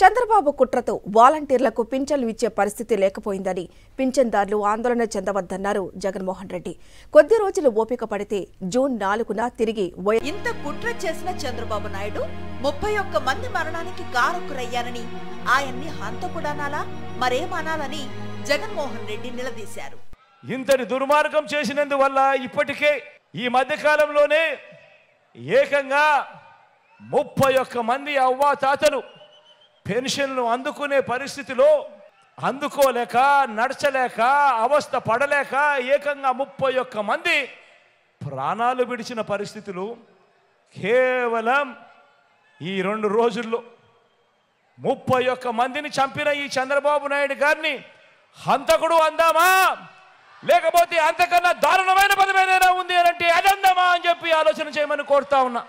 చంద్రబాబు కుట్రతో వాలంటీర్లకు పింఛన్లు ఇచ్చే పరిస్థితి లేకపోయిందని పింఛన్దారులు ఆందోళన చెందవద్దన్నారు జగన్మోహన్ రెడ్డి. కొద్ది రోజులు ఓపిక పడితే జూన్ 4న తిరిగి ఇంత కుట్ర చేసిన చంద్రబాబు నాయుడు 31 మంది మరణానికి కారకురయ్యారని ఆయన్ని హంతకుడనాలా మరేమనాలని జగన్మోహన్ రెడ్డి నిలదీశారు. ఇంతటి దుర్మార్గం చేసినందువల్ల ఇప్పటికే ఈ మధ్య కాలంలోనే ఏకంగా 31 మంది అవ్వాతాతలు పెన్షన్లు అందుకునే పరిస్థితిలో అందుకోలేక నడచలేక అవస్థ పడలేక ఏకంగా 31 మంది ప్రాణాలు విడిచిన పరిస్థితులు కేవలం ఈ 2 రోజుల్లో 31 మందిని చంపిన ఈ చంద్రబాబు నాయుడు గారిని హంతకుడు అందామా, లేకపోతే అంతకన్నా దారుణమైన పదమేదైనా ఉంది అంటే అదందామా అని చెప్పి ఆలోచన చేయమని కోరుతా ఉన్నా.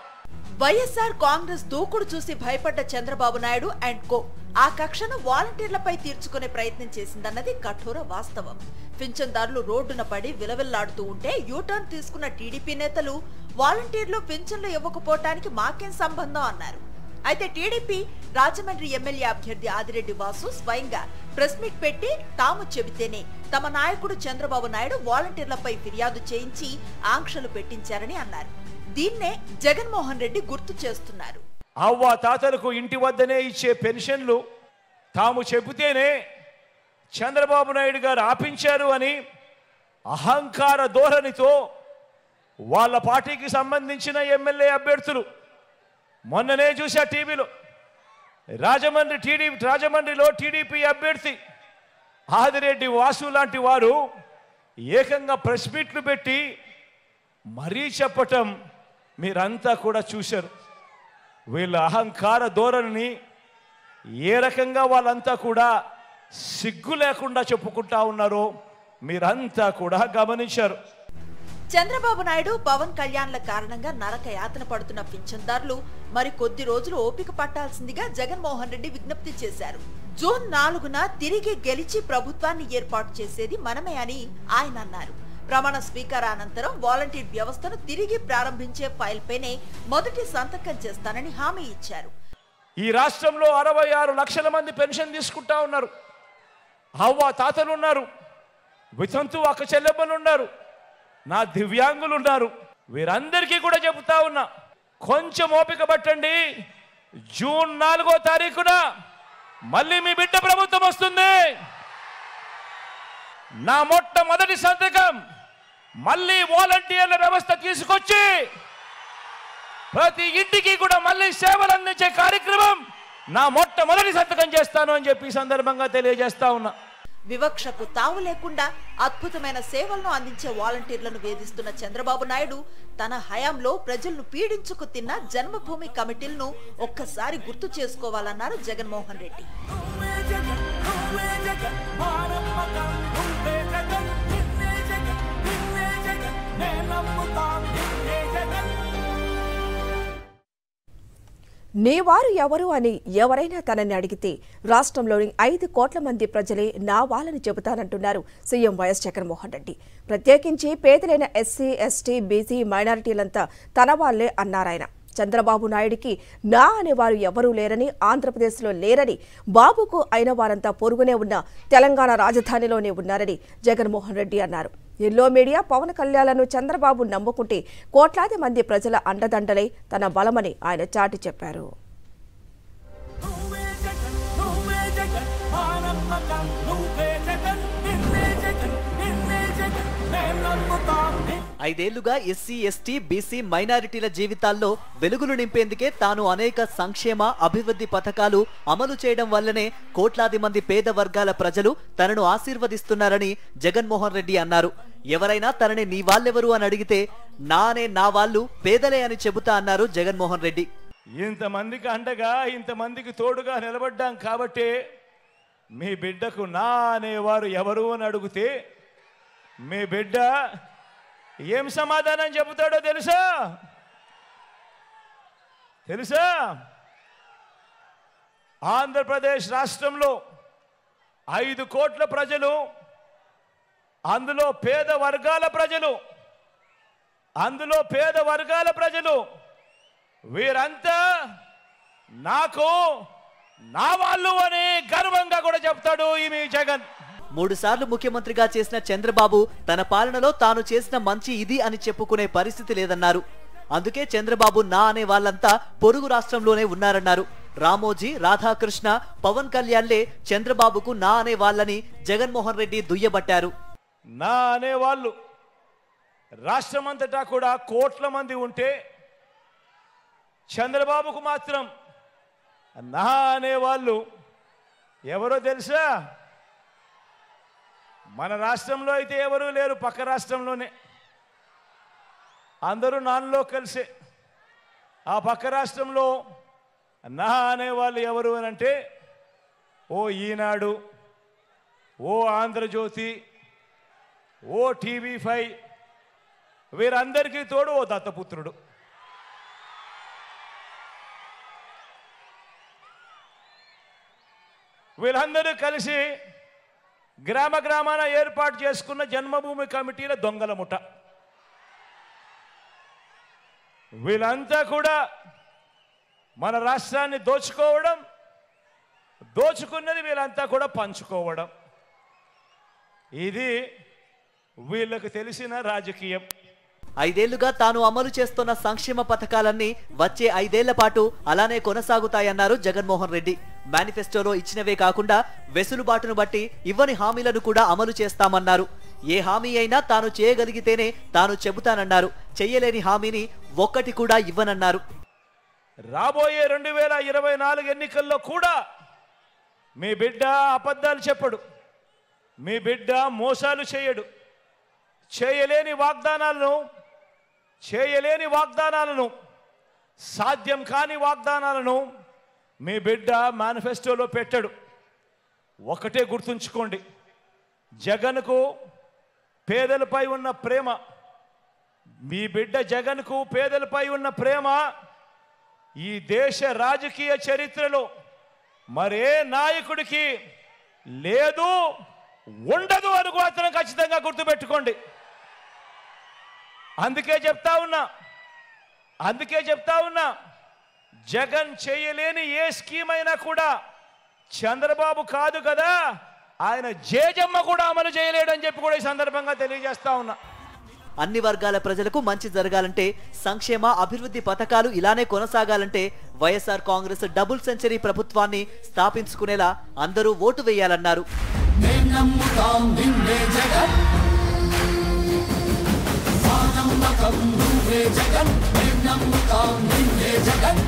వైఎస్ఆర్ కాంగ్రెస్ దూకుడు చూసి భయపడ్డ చంద్రబాబు నాయుడు అండ్ కో ఆ కక్షను వాలంటీర్లపై తీర్చుకునే ప్రయత్నం చేసిందన్నది కఠోర వాస్తవం. పింఛన్దారులు రోడ్డున పడి విలవిల్లాడుతూ ఉంటే యూటర్న్ తీసుకున్న టీడీపీ నేతలు వాలంటీర్లు పింఛన్లు ఇవ్వకపోవటానికి మాకేం సంబంధం అన్నారు. అయితే టీడీపీ రాజమండ్రి ఎమ్మెల్యే అభ్యర్థి ఆదిరెడ్డి వాసు స్వయంగా ప్రెస్ మీట్ పెట్టి తాము చెబితేనే తమ నాయకుడు చంద్రబాబు నాయుడు వాలంటీర్లపై ఫిర్యాదు చేయించి ఆంక్షలు పెట్టించారని అన్నారు. దీన్నే జగన్మోహన్ రెడ్డి గుర్తు చేస్తున్నారు. అవ్వ తాతలకు ఇంటి వద్దనే ఇచ్చే పెన్షన్లు తాము చెబితేనే చంద్రబాబు నాయుడు గారు ఆపించారు అని అహంకార ధోరణితో వాళ్ళ పార్టీకి సంబంధించిన ఎమ్మెల్యే అభ్యర్థులు మొన్ననే చూసా టీవీలో రాజమండ్రిలో టీడీపీ అభ్యర్థి ఆదిరెడ్డి వాసు లాంటి వారు ఏకంగా ప్రెస్ మీట్లు పెట్టి మరీ చెప్పటం మీరంతా కూడా చూశారు. వీళ్ళ అహంకార ధోరణిని ఏ రకంగా వాళ్ళంతా కూడా సిగ్గు లేకుండా చెప్పుకుంటా ఉన్నారో మీరంతా కూడా గమనించారు. చంద్రబాబు నాయుడు పవన్ కళ్యాణ్ల కారణంగా నరక యాతన పడుతున్న పింఛన్దారులు మరి కొద్ది రోజులు ఓపిక పట్టాల్సిందిగా జగన్మోహన్ రెడ్డి విజ్ఞప్తి చేశారు. జూన్ 4న తిరిగి గెలిచి ప్రభుత్వాన్ని ఏర్పాటు చేసేది మనమే అని ఆయన అన్నారు. ప్రమాణ స్వీకార అనంతరం వాలంటీర్ వ్యవస్థను తిరిగి ప్రారంభించే ఫైల్ పైనే మొదటి సంతకం చేస్తానని హామీ ఇచ్చారు. ఈ రాష్ట్రంలో 66 లక్షల మంది పెన్షన్ తీసుకుంటా ఉన్నారు. అవ్వ తాతలు ఉన్నారు, వితంతు అక్క చెల్లెమ్మలు ఉన్నారు, నా దివ్యాంగులు ఉన్నారు. వీరందరికీ కూడా చెబుతా ఉన్నా, కొంచెం ఓపిక పట్టండి. జూన్ 4వ తారీఖున మళ్ళీ మీ బిడ్డ ప్రభుత్వం వస్తుంది. నా మొట్టమొదటి సంతకం మళ్ళీ వాలంటీర్ల వ్యవస్థ తీసుకొచ్చి ప్రతి ఇంటికి కూడా మళ్ళీ సేవలు అందించే కార్యక్రమం నా మొట్టమొదటి సంతకం చేస్తాను అని చెప్పి సందర్భంగా తెలియజేస్తా ఉన్నా. వివక్షకు తావు లేకుండా అద్భుతమైన సేవలను అందించే వాలంటీర్లను వేధిస్తున్న చంద్రబాబు నాయుడు తన హయాంలో ప్రజలను పీడించుకు తిన్న జన్మభూమి కమిటీలను ఒక్కసారి గుర్తు చేసుకోవాలన్నారు జగన్మోహన్ రెడ్డి. నీ వారు ఎవరు అని ఎవరైనా తనని అడిగితే రాష్ట్రంలోని 5 కోట్ల మంది ప్రజలే నా వాళ్ళని చెబుతానంటున్నారు సీఎం వైఎస్ జగన్మోహన్ రెడ్డి. ప్రత్యేకించి పేదలైన ఎస్సీ, ఎస్టీ, బీసీ, మైనారిటీలంతా తన వాళ్లే అన్నారాయన. చంద్రబాబు నాయుడికి నా అనేవారు ఎవరూ లేరని, ఆంధ్రప్రదేశ్లో లేరని, బాబుకు అయిన వారంతా పొరుగునే ఉన్న తెలంగాణ రాజధానిలోనే ఉన్నారని జగన్మోహన్ రెడ్డి అన్నారు. ఎల్లో మీడియా పవన్ కళ్యాణ్లను చంద్రబాబు నమ్ముకుంటే కోట్లాది మంది ప్రజల అండదండలే తన బలమని ఆయన చాటి చెప్పారు. ఐదేళ్లుగా ఎస్సీ, ఎస్టీ, బీసీ, మైనారిటీల జీవితాల్లో వెలుగులు నింపేందుకే తాను అనేక సంక్షేమ అభివృద్ధి పథకాలు అమలు చేయడం వల్లనే కోట్లాది మంది పేద వర్గాల ప్రజలు తనను ఆశీర్వదిస్తున్నారని జగన్మోహన్ రెడ్డి అన్నారు. ఎవరైనా తనని నీ వాళ్ళెవరు అని అడిగితే నా వాళ్ళు పేదలే అని చెబుతా అన్నారు జగన్మోహన్ రెడ్డి. ఇంతమందికి అండగా ఇంతమందికి తోడుగా నిలబడ్డాం కాబట్టి మీ బిడ్డకు నా అనేవారు ఎవరు అని అడిగితే మీ బిడ్డ ఏం సమాధానం చెబుతాడో తెలుసా? ఆంధ్రప్రదేశ్ రాష్ట్రంలో 5 కోట్ల ప్రజలు, అందులో పేద వర్గాల ప్రజలు వీరంతా నాకు నా వాళ్ళు అని గర్వంగా కూడా చెప్తాడు ఈ మీ జగన్. 3 సార్లు ముఖ్యమంత్రిగా చేసిన చంద్రబాబు తన పాలనలో తాను చేసిన మంచి ఇది అని చెప్పుకునే పరిస్థితి లేదన్నారు. అందుకే చంద్రబాబు నా అనే వాళ్ళంతా పొరుగు రాష్ట్రంలోనే ఉన్నారన్నారు. రామోజీ, రాధాకృష్ణ, పవన్ కళ్యాణ్లే చంద్రబాబుకు నా అనే వాళ్ళని జగన్మోహన్ రెడ్డి దుయ్యబట్టారు. నా అనే వాళ్ళు రాష్ట్రమంతటా కూడా కోట్ల మంది ఉంటే చంద్రబాబుకు మాత్రం నా అనే వాళ్ళు ఎవరో తెలుసా? మన రాష్ట్రంలో అయితే ఎవరూ లేరు, పక్క రాష్ట్రంలోనే అందరూ నాన్నలో కలిసే. ఆ పక్క రాష్ట్రంలో నా అనేవాళ్ళు ఎవరు అని అంటే ఓ ఈనాడు, ఓ ఆంధ్రజ్యోతి, ఓ TV5, వీరందరికీ తోడు ఓ దత్తపుత్రుడు. వీళ్ళందరూ కలిసి గ్రామ గ్రామాన ఏర్పాటు చేసుకున్న జన్మభూమి కమిటీల దొంగల ముఠ. వీళ్ళంతా కూడా మన రాష్ట్రాన్ని దోచుకోవడం, దోచుకున్నది వీళ్ళంతా కూడా పంచుకోవడం, ఇది వీళ్ళకు తెలిసిన రాజకీయం. 5 ఏళ్లుగా తాను అమలు చేస్తున్న సంక్షేమ పథకాలన్నీ వచ్చే 5 ఏళ్ల పాటు అలానే కొనసాగుతాయన్నారు జగన్మోహన్ రెడ్డి. మేనిఫెస్టోలో ఇచ్చినవే కాకుండా వెసులుబాటును బట్టి ఇవ్వని హామీలను కూడా అమలు చేస్తామన్నారు. ఏ హామీ అయినా తాను చేయగలిగితేనే తాను చెబుతానన్నారు. చెయ్యలేని హామీని ఒక్కటి కూడా ఇవ్వనన్నారు. రాబోయే 2024 ఎన్నికల్లో కూడా మీ బిడ్డ అబద్ధాలు చెప్పడు, మీ బిడ్డ మోసాలు చేయడు. చేయలేని వాగ్దానాలను సాధ్యం కాని వాగ్దానాలను మీ బిడ్డ మేనిఫెస్టోలో పెట్టడు. ఒకటే గుర్తుంచుకోండి, జగన్కు పేదలపై ఉన్న ప్రేమ, మీ బిడ్డ జగన్కు పేదలపై ఉన్న ప్రేమ ఈ దేశ రాజకీయ చరిత్రలో మరే నాయకుడికి లేదు, ఉండదు అని మాత్రం ఖచ్చితంగా గుర్తుపెట్టుకోండి. అందుకే చెప్తా ఉన్నా జగన్ చేయలేని ఏ స్కీమ్ అయినా కూడా చంద్రబాబు కాదు కదా, ఆయన జేజమ్మ కూడా అమలు చేయలేడని చెప్పి కూడా ఈ సందర్భంగా తెలియజేస్తా ఉన్నా. అన్ని వర్గాల ప్రజలకు మంచి జరగాలంటే, సంక్షేమ అభివృద్ధి పథకాలు ఇలానే కొనసాగాలంటే వైఎస్ఆర్ కాంగ్రెస్ డబుల్ సెంచరీ ప్రభుత్వాన్ని స్థాపించుకునేలా అందరూ ఓటు వేయాలన్నారు. జగన్